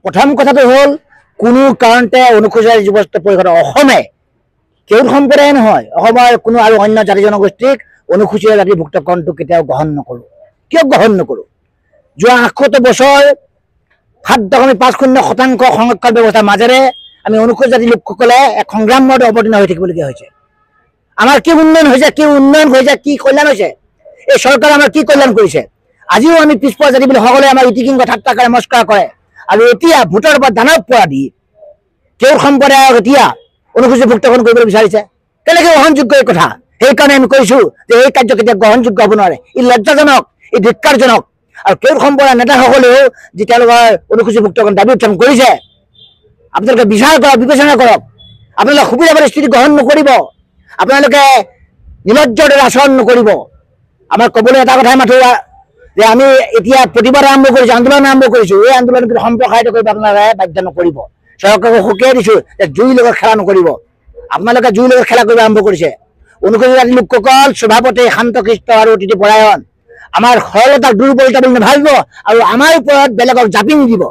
प्रथम कथाটো হল কোনো কাৰণতে অনুসূচিত যুৱস্ত পৰিষদ অসমে কেউট সম্প্ৰদায় নহয় অসমৰ কোনো আৰু অন্য জাতি জনগোষ্ঠীক অনুসূচিত জাতিভুক্তকৰণটো কেতিয়াও গ্ৰহণ নকৰো কিয় গ্ৰহণ নকৰো যোৱা ৭৮ বছৰ ৭.৫০% সংৰক্ষণ ব্যৱস্থাৰ মাজেৰে আমি অনুসূচিত জাতি লোকসকলে এক সংগ্ৰামত অৱতীৰ্ণ হৈ থাকিবলগীয়া হৈছে আমাৰ কি উন্নয়ন হৈছে কি কল্যাণ হৈছে এই চৰকাৰে আমাৰ কি কল্যাণ কৰিছে আজিও আমি পিছপৰা জাতি বুলি সকলোৱে আমাৰ ইতিকিং ঠাট্টা কৰে নমস্কাৰ কৰে আৰু এতিয়া ভোটৰ পৰা দানৱ পৰা দি কেউট সম্প্ৰদায়ক এতিয়া অনুসূচিতভুক্তকৰণ কৰিবলৈ বিচাৰিছে কেনেকৈ গ্ৰহণযোগ্য এই কথা সেইকাৰণে আমি কৈছো যে এই কাৰ্য কেতিয়া গ্ৰহণযোগ্য হ'ব নোৱাৰে ই লজ্জাজনক ই ধিক্কাৰজনক আৰু কেউট সম্প্ৰদায়ৰ নেতাসকলেও যি তেওঁলোকৰ অনুসূচিতভুক্তকৰণ দাবী উত্থাপন কৰিছে আপোনালোকে বিচাৰ কৰক বিবেচনা কৰক আপোনালোকে সুবিধা পৰিস্থিতি গ্ৰহণ নকৰিব আপোনালোকে নিলজ্জৰ দৰে আচৰণ নকৰিব আমাৰ ক'বলৈ এটা কথাই মাথো যে আমি এতিয়া প্ৰতিবাদ আৰম্ভ কৰিছোঁ আন্দোলন আৰম্ভ কৰিছোঁ এই আন্দোলন সম্প্ৰসাৰিত কৰিব আপোনালোকে বাধ্য নকৰিব চৰকাৰক সকীয়াই দিছোঁ যে জুইৰ লগত খেলা নকৰিব আপোনালোকে জুইৰ লগত খেলা কৰিব আৰম্ভ কৰিছে অনুসূচিত জাতিৰ লোকসকল স্বভাৱতে শান্তশিষ্ট আৰু অতিথিপৰায়ণ আমাৰ সৰলতা দুৰ্বলতা বুলি নাভাবিব আৰু আমাৰ ওপৰত বেলেগক জাপি নিদিব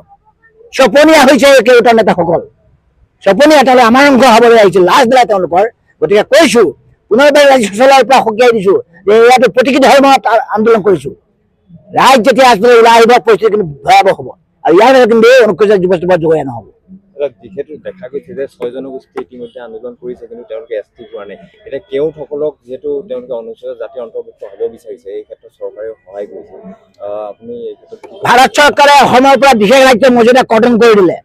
চপনীয়া হৈছে কেউটৰ নেতাসকল চপনীয়া তেওঁলোকে আমাৰ অংশ হ'বলৈ আহিছিল লাজ দিলা তেওঁলোকৰ গতিকে কৈছোঁ পুনৰবাৰ ৰাজ্য চলাৰ পৰা সকীয়াই দিছোঁ যে ইয়াতো প্ৰতিটো ধৰ্মত আন্দোলন কৰিছোঁ ৰাইজ যেতিয়া আচলতে ওলাই আহিব পৰিস্থিতি কিন্তু ভয়াৱহ হ'ব আৰু ইয়াৰ কিন্তু অনুসূচিত যুৱস্ত যোগাই নহ'ব যিহেতু দেখা গৈছে যে ৬ জনগোষ্ঠী ইতিমধ্যে আন্দোলন কৰিছে কিন্তু তেওঁলোকে এছ টি পোৱা নাই এতিয়া কেউটসকলক যিহেতু তেওঁলোকে অনুসূচিত জাতি অন্তৰ্ভুক্ত হ'ব বিচাৰিছে এই ক্ষেত্ৰত চৰকাৰে সহায় কৰিছে আপুনি এই ক্ষেত্ৰত ভাৰত চৰকাৰে অসমৰ পৰা বিশেষ ৰাজ্য মৰ্যাদা কৰ্তন কৰি দিলে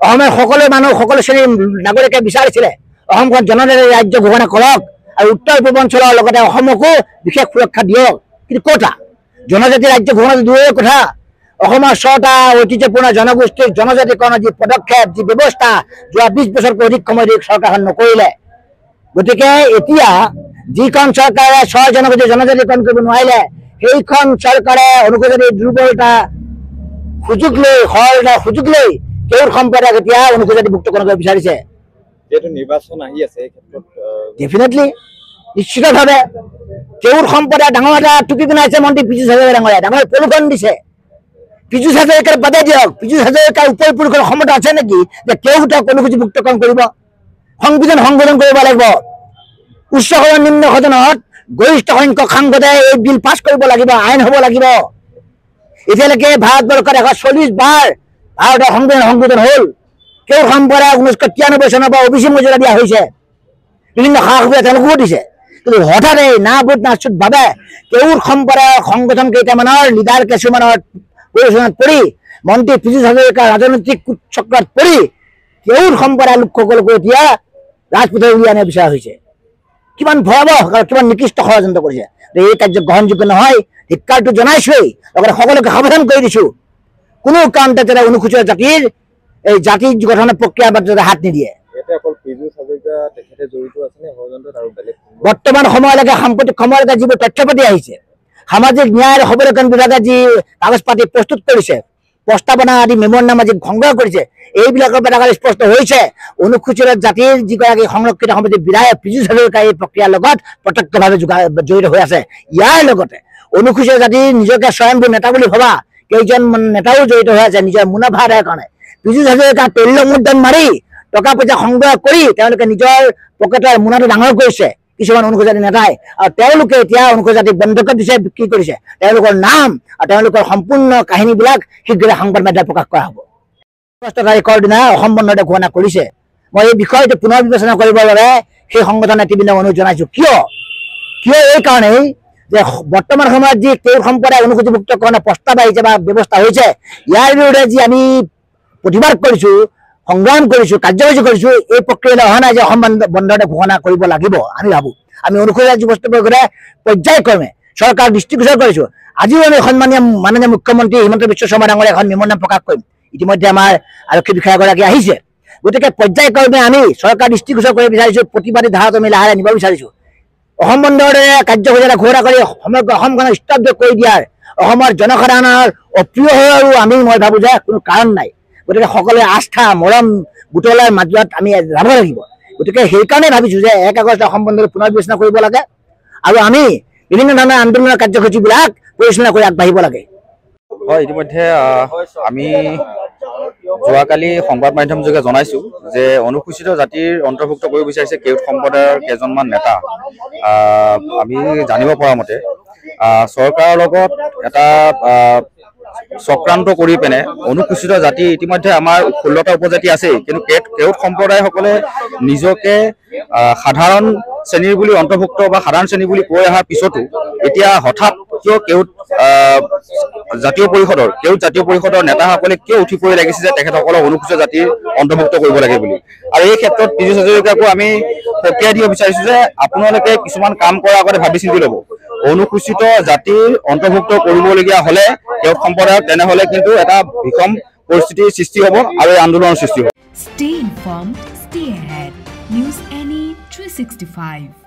অসমৰ সকলো মানুহ সকলো শ্ৰেণীৰ নাগৰিকে বিচাৰিছিলে অসমখন জনজাতি ৰাজ্য ঘোষণা কৰক আৰু উত্তৰ পূৰ্বাঞ্চলৰ লগতে অসমকো বিশেষ সুৰক্ষা দিয়ক কিন্তু ক'তা জনজাতি ৰাজ্য ঘোষণাটো দূৰৰে কথা অসমৰ ৬টা ঐতিহ্যপূৰ্ণ জনগোষ্ঠীৰ জনজাতিকৰণৰ যি পদক্ষেপ যি ব্যৱস্থা যোৱা ২০ বছৰতকৈ অধিক সময় ধৰি চৰকাৰখন নকৰিলে গতিকে এতিয়া যিখন চৰকাৰে ৬ জনগোষ্ঠীৰ জনজাতিকৰণ কৰিব নোৱাৰিলে সেইখন চৰকাৰে অনুসূচিত দুৰ্বলতা সুযোগ লৈ কেউট সম্প্ৰদায়ক এতিয়া অনুসূচিতভুক্তকৰণ কৰিব বিচাৰিছে যেহেতু নিৰ্বাচন আহি আছে এই ক্ষেত্ৰত ডেফিনেটলি নিশ্চিতভাৱে কেউট সম্প্ৰদায় ডাঙৰ এটা টুপি পিন্ধাইছে মন্ত্ৰী পীযুষ হাজৰিকাই ডাঙৰে ডাঙৰ প্ৰলোভন দিছে পীযুষ হাজৰিকাৰ বাদে দিয়ক পীযুষ হাজৰিকাৰ উপৰি পুৰুষৰ ক্ষমতা আছে নেকি যে কেউটক অনুসূচিতভুক্তকৰণ কৰিব সংবিধান সংশোধন কৰিব লাগিব উচ্চ সদন নিম্ন সদনত গৰিষ্ঠ সংখ্যক সাংসদে এই বিল পাছ কৰিব লাগিব আইন হ'ব লাগিব এতিয়ালৈকে ভাৰতবৰ্ষত ১৪০ বাৰ ভাৰতৰ সংবিধান সংশোধন হ'ল কেউট সম্প্ৰদায়ক ১৯৯৩ চনৰ পৰা অবিচি মৰ্যাদা দিয়া হৈছে বিভিন্ন সা সুবিধা তেওঁলোকেও দিছে কিন্তু হঠাতে না বুট না চুট ভাৱে কেউট সম্প্ৰদায়ৰ সংগঠন কেইটামানৰ লিডাৰ কিছুমানৰ পৰিচয়ত পৰি মন্ত্ৰী পীযুষ হাজৰিকাৰ ৰাজনৈতিক চক্ৰত পৰি কেউট সম্প্ৰদায়ৰ লোকসকলকো এতিয়া ৰাজপথে উলিয়াই আনিব বিচৰা হৈছে কিমান ভয়াৱহ আৰু কিমান নিকৃষ্ট ষড়যন্ত্ৰ কৰিছে এই কাৰ্য গ্ৰহণযোগ্য নহয় ধিক্কাৰটো জনাইছোৱেই লগতে সকলোকে সাৱধান কৰি দিছোঁ কোনো কাৰণতে যাতে অনুসূচিত জাতিৰ এই জাতি গঠনৰ প্ৰক্ৰিয়াৰ যাতে হাত নিদিয়ে বৰ্তমান সময়লৈকে সাম্প্ৰতিক সময়লৈকে যিবোৰ তথ্য পাতি আহিছে সামাজিক ন্যায় আৰু সবলীকৰণ বিভাগে যি কাগজ পাতি প্ৰস্তুত কৰিছে প্ৰস্তাৱনা আদি মেম'ৰেণ্ডাম যি সংগ্ৰহ কৰিছে এইবিলাকৰ পৰা স্পষ্ট হৈছে অনুসূচিত জাতিৰ যিগৰাকী সংৰক্ষিত সমিতিৰ বিধায়ক পীযুষ হাজৰিকা এই প্ৰক্ৰিয়াৰ লগত প্ৰত্যক্ষভাৱে জড়িত হৈ আছে ইয়াৰ লগতে অনুসূচিত জাতিৰ নিজকে স্বয়ংভূ নেতা বুলি ভবা কেইজন নেতাও জড়িত হৈ আছে নিজৰ মুনাফা আদায়ৰ কাৰণে পীযুষ হাজৰিকা তৈল মুদ্ৰণ মাৰি টকা পইচা সংগ্ৰহ কৰি তেওঁলোকে নিজৰ পকেটৰ মুনাটো ডাঙৰ কৰিছে কিছুমান অনুসূচিত নেতাই আৰু তেওঁলোকে এতিয়া অনুসূচিত জাতিক বন্ধকত দিছে বিক্ৰী কৰিছে তেওঁলোকৰ নাম আৰু তেওঁলোকৰ সম্পূৰ্ণ কাহিনীবিলাক শীঘ্ৰে সংবাদ মাধ্যমত প্ৰকাশ কৰা হ'ব ১ তাৰিখৰ দিনা অসম বন্ধতে ঘোষণা কৰিছে মই এই বিষয়টো পুনৰ বিবেচনা কৰিবৰ বাবে সেই সংগঠন নেতৃবৃন্দক অনুৰোধ জনাইছোঁ কিয় এই কাৰণেই যে বৰ্তমান সময়ত যি কেউট সম্প্ৰদায় অনুসূচিতভুক্তকৰণৰ প্ৰস্তাৱ আহিছে বা ব্যৱস্থা হৈছে ইয়াৰ বিৰুদ্ধে যি আমি প্ৰতিবাদ কৰিছোঁ সংগ্ৰাম কৰিছোঁ কাৰ্যসূচী কৰিছোঁ এই প্ৰক্ৰিয়ালৈ অহা নাই যে অসম বন্ধতে ঘোষণা কৰিব লাগিব আমি ভাবোঁ আমি অনুসূচিত যুৱস্ত পৰিষদে পৰ্যায়ক্ৰমে চৰকাৰ দৃষ্টিগোচৰ কৰিছোঁ আজিও আমি সন্মানীয় মাননীয় মুখ্যমন্ত্ৰী হিমন্ত বিশ্ব শৰ্মা ডাঙৰীয়াই এখন মেম'ৰেণ্ডাম প্ৰকাশ কৰিম ইতিমধ্যে আমাৰ আৰক্ষী বিষয়াগৰাকী আহিছে গতিকে পৰ্যায়ক্ৰমে আমি চৰকাৰ দৃষ্টিগোচৰ কৰিব বিচাৰিছোঁ প্ৰতিবাদী ধাৰাটো আমি লাহে নিব বিচাৰিছোঁ অসম বন্ধৰ দৰে কাৰ্যসূচী এটা ঘোষণা কৰি সমগ্ৰ অসমখনক স্তব্ধ কৰি দিয়াৰ অসমৰ জনসাধাৰণৰ অপ্ৰিয় হৈ আৰু মই ভাবোঁ যে কোনো কাৰণ নাই গতিকে সকলোৱে আস্থা মৰম বুটলাৰ মাজত আমি যাব লাগিব গতিকে সেইকাৰণে ভাবিছোঁ যে ১ আগষ্ট অসম বন্ধলৈ পুনৰ বিবেচনা কৰিব লাগে আৰু আমি বিভিন্ন ধৰণৰ আন্দোলনৰ কাৰ্যসূচীবিলাক পৰিচালনা কৰি আগবাঢ়িব লাগে। হয়, ইতিমধ্যে আমি যোৱাকালি সংবাদ মাধ্যম যোগে জনাইছো যে অনুসূচিত জাতিৰ অন্তৰ্ভুক্ত কৰিব বিচাৰিছে কেওট সম্প্ৰদায়ৰ কেইজনমান নেতা। আমি জানিব পৰা মতে চৰকাৰৰ লগত এটা চক্ৰান্ত কৰি পিনে অনুসূচিত জাতি ইতিমধ্যে আমাৰ 16টা উপজাতি আছেই, কিন্তু কেওট সম্প্ৰদায়সকলে নিজকে সাধাৰণ শ্ৰেণীৰ বুলি অন্তৰ্ভুক্ত বা সাধাৰণ শ্ৰেণী বুলি কৈ অহাৰ পিছতো এতিয়া হঠাৎ কিয় কেওট জাতীয় পৰিষদৰ নেতাসকলে কিয় উঠি পৰি লাগিছে যে তেখেতসকলক অনুসূচিত জাতিৰ অন্তৰ্ভুক্ত কৰিব লাগে বুলি। আৰু এই ক্ষেত্ৰত পীযুষ হাজৰিকাকো আমি প্ৰক্ৰিয়া দিব বিচাৰিছো যে আপোনালোকে কিছুমান কাম কৰাৰ আগতে ভাবি চিন্তি ল'ব। অনুসূচিত জাতিৰ অন্তৰ্ভুক্ত কৰিবলগীয়া হ'লে কেওট সম্প্ৰদায়ক, তেনেহ'লে কিন্তু এটা ভীষণ পৰিস্থিতিৰ সৃষ্টি হ'ব আৰু এই আন্দোলনৰ সৃষ্টি হ'ব। Stay informed, stay ahead. News NE 365.